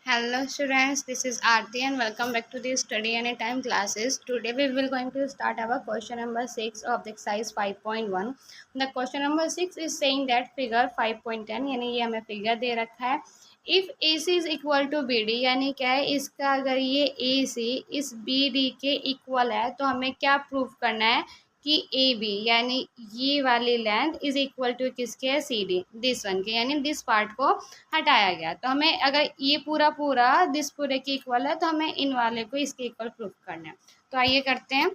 Hello students, this is Aarti and welcome back to the study anytime classes. Today we will going to start our question number 6 of the exercise 5.1. The question number 6 is saying that figure 5.10 यानी ये हमें figure दे रखा है. If AC is equal to BD यानी क्या है, इसका अगर ये AC इस BD के इक्वल है तो हमें क्या प्रूव करना है कि ए बी यानी ये वाली लेंथ इज इक्वल टू किसके है, सी डी, दिस वन के, यानी दिस पार्ट को हटाया गया. तो हमें अगर ये पूरा पूरा दिस पूरे के इक्वल है तो हमें इन वाले को इसके इक्वल प्रूफ करना है. तो आइए करते हैं.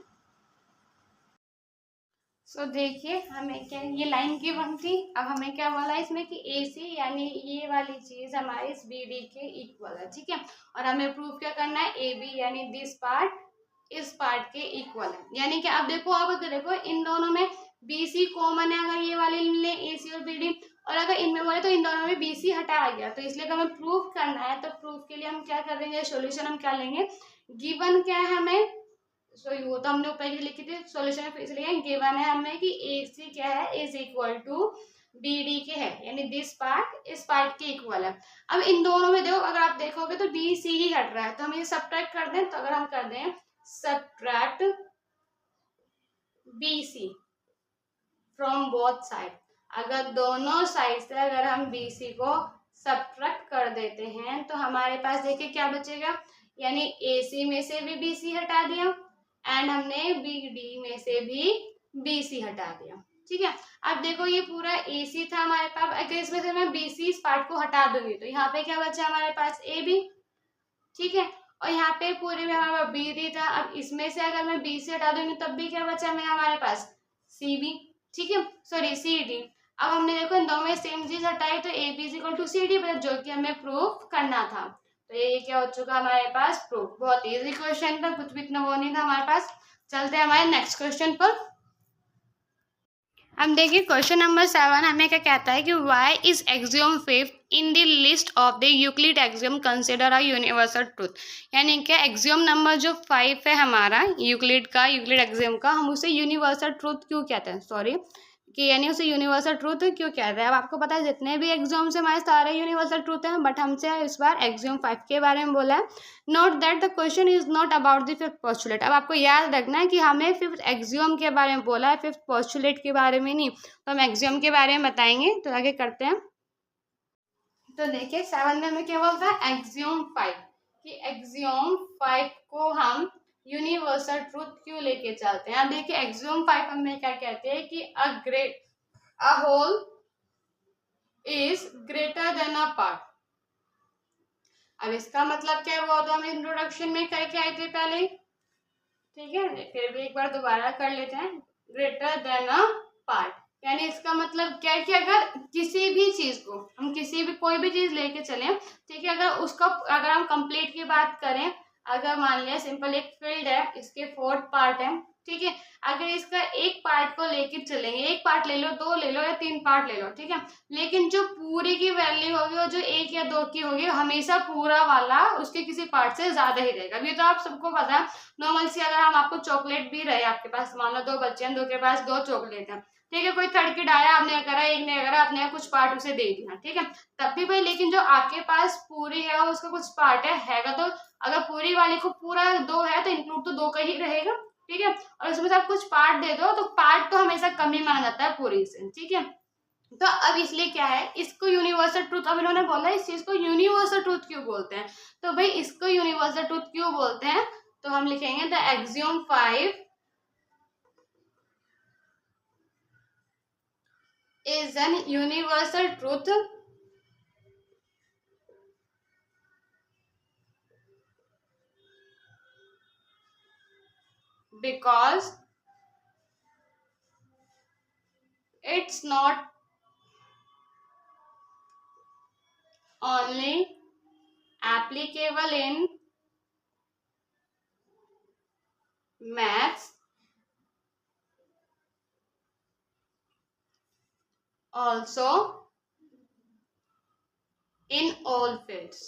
सो देखिए हमें क्या, ये लाइन की वन थी. अब हमें क्या बोला इसमें कि ए सी यानी ये वाली चीज हमारे इस बी डी के इक्वल है. ठीक है, और हमें प्रूफ क्या करना है, ए बी यानी दिस पार्ट इस पार्ट के इक्वल है. यानी कि अब देखो, अब अगर देखो इन दोनों में बी सी कॉमन है, अगर ये वाले ले ए सी और बी डी, और अगर इनमें बोले तो इन दोनों में बी सी हटाया गया. तो इसलिए अगर हमें प्रूफ करना है तो प्रूफ के लिए हम क्या कर देंगे, सोल्यूशन हम क्या लेंगे, गिवन क्या है हमें. सो वो तो हमने ऊपर ही लिखी थी, सोल्यूशन फिर से लिखेंगे. गिवन है हमें कि ए सी क्या है, is equal to B D के है, यानी दिस पार्ट इस पार्ट के इक्वल है. अब इन दोनों में देखो, अगर आप देखोगे तो बी सी ही हट रहा है, तो हम ये सब्ट्रैक्ट कर दें. तो अगर हम कर दें subtract B C from both side, अगर दोनों साइड से अगर हम बी सी को सब्ट्रैक्ट कर देते हैं तो हमारे पास देखिए क्या बचेगा, यानी ए सी में से भी बी सी हटा दिया एंड हमने बी डी में से भी बी सी हटा दिया. ठीक है, अब देखो ये पूरा ए सी था हमारे पास, अगर इसमें से मैं बी सी इस पार्ट को हटा दूंगी तो यहाँ पे क्या बचा हमारे पास, ए बी. ठीक है, और यहाँ पे पूरे में हमारे पास बी डी था. अब इसमें से अगर मैं बी सी हटा दूंगी तब भी क्या बचा हमें हमारे पास, सी बी. ठीक है, सॉरी सी डी. अब हमने देखो इन दोनों में सेम चीज हटाई तो A B is equal to C D, जो कि हमें प्रूफ करना था. तो ये क्या हो चुका हमारे पास, प्रूफ. बहुत इजी क्वेश्चन था, कुछ भी इतना वो नहीं था हमारे पास. चलते हैं हमारे नेक्स्ट क्वेश्चन पर. अब देखिए क्वेश्चन नंबर 7 हमें क्या कहता है कि why is axiom fifth in the list of the Euclid axiom consider a universal truth. यानी कि एक्सियोम नंबर जो 5 है हमारा यूक्लिड का, यूक्लिड एक्सियोम का, हम उसे यूनिवर्सल ट्रूथ क्यों कहते हैं, सॉरी, कि यानी उसे यूनिवर्सल ट्रूथ क्यों कहते हैं. अब आपको पता है जितने भी एक्सियोम्स है हमारे सारे यूनिवर्सल ट्रूथ हैं, बट हमसे इस बार एक्सियोम 5 के बारे में बोला है. Note that the question is not about the fifth postulate. अब आपको याद रखना है कि हमें फिफ्थ एक्सियोम के बारे में बोला है, फिफ्थ पोस्टुलेट के बारे में नहीं. तो हम एक्सियोम के बारे में बताएंगे. तो आगे करते हैं. तो देखिए 7 में हमें क्या बोलता है, एक्सियोम 5, कि एक्सियोम 5 को हम यूनिवर्सल ट्रूथ क्यों लेके चलते हैं. अब देखिए एक्सियोम 5 हमें क्या कहते हैं कि a whole is greater than a part. अब इसका मतलब क्या है वो तो हम इंट्रोडक्शन में करके आए थे पहले. ठीक है, फिर भी एक बार दोबारा कर लेते हैं. ग्रेटर देन अ पार्ट यानी इसका मतलब क्या है कि अगर किसी भी चीज को हम किसी भी कोई भी चीज लेके चले, ठीक है, अगर उसका अगर हम कंप्लीट की बात करें, अगर मान लिया सिंपल एक फील्ड है, इसके 4 पार्ट है. ठीक है, अगर इसका एक पार्ट को लेके चलेंगे, एक पार्ट ले लो, 2 ले लो या 3 पार्ट ले लो, ठीक है, लेकिन जो पूरी की वैल्यू होगी वो जो 1 या 2 की होगी हमेशा पूरा वाला उसके किसी पार्ट से ज्यादा ही रहेगा. ये तो आप सबको पता है. नॉर्मल सी अगर हम आपको चॉकलेट भी रहे आपके पास, मान लो 2 बच्चे हैं, 2 के पास 2 चॉकलेट है, ठीक है, कोई थर्ड किड आया, आपने करा, एक ने करा, आपने कुछ पार्ट उसे दे दिया, ठीक है, तब भी भाई, लेकिन जो आपके पास पूरी है और उसका कुछ पार्ट हैगा, तो अगर पूरी वाली को पूरा 2 है तो इंक्लूड तो 2 का ही रहेगा. ठीक है, और उसमें से आप कुछ पार्ट दे दो तो पार्ट तो हमेशा कम ही माना जाता है पूरी से. ठीक है, तो अब इसलिए क्या है, इसको यूनिवर्सल ट्रूथ, अब इन्होंने बोला इस चीज को यूनिवर्सल ट्रूथ क्यों बोलते हैं. तो भाई इसको यूनिवर्सल ट्रूथ क्यों बोलते हैं, तो हम लिखेंगे the axiom 5 is an universal truth because it's not only applicable in maths, also in all fields.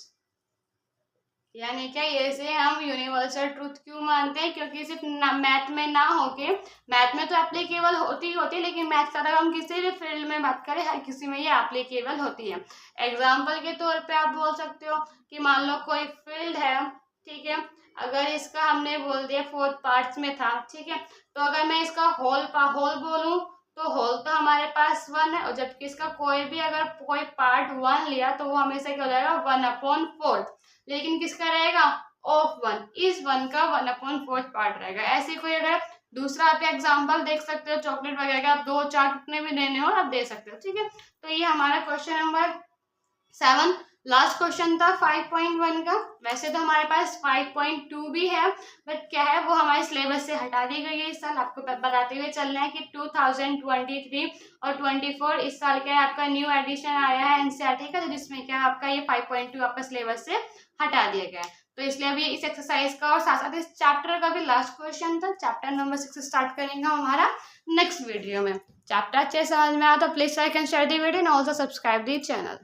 यानी क्या इसे हम यूनिवर्सल ट्रूथ क्यों मानते हैं, क्योंकि सिर्फ मैथ में ना होके, मैथ में तो एप्लीकेबल होती ही होती है, लेकिन मैथ का अगर हम किसी भी फील्ड में बात करें हर किसी में ये एप्लीकेबल होती है। एग्जाम्पल के तौर पे आप बोल सकते हो कि मान लो कोई फील्ड है, ठीक है, अगर इसका हमने बोल दिया 4 पार्ट्स में था, ठीक है, तो अगर मैं इसका होल बोलूं तो होल तो हमारे पास 1 है, और जबकि इसका कोई भी अगर कोई पार्ट 1 लिया तो वो हमेशा क्या हो जाएगा 1/4, लेकिन किसका रहेगा ऑफ 1, इस 1 का 1/4 पार्ट रहेगा। ऐसे कोई अगर दूसरा आप एग्जाम्पल देख सकते हो चॉकलेट वगैरह का, आप 2 4 कितने भी देने हो आप दे सकते हो, ठीक है। तो ये हमारा क्वेश्चन नंबर 7 लास्ट क्वेश्चन था 5.1 का। वैसे तो हमारे पास 5.2 भी है, बट क्या है वो हमारे सिलेबस से हटा दी गई है इस साल। आपको बताते हुए चलना है कि 2023 और 24 इस साल का आपका न्यू एडिशन आया है एनसीईआरटी का, जिसमें क्या आपका ये 5.2 आपका सिलेबस से हटा दिया गया है। तो इसलिए अभी इस एक्सरसाइज का और साथ साथ इस चैप्टर का भी लास्ट क्वेश्चन था। चैप्टर नंबर 6 स्टार्ट करेंगे हमारा नेक्स्ट वीडियो में। चैप्टर अच्छे समझ में आया तो please like and share the video and also subscribe the channel.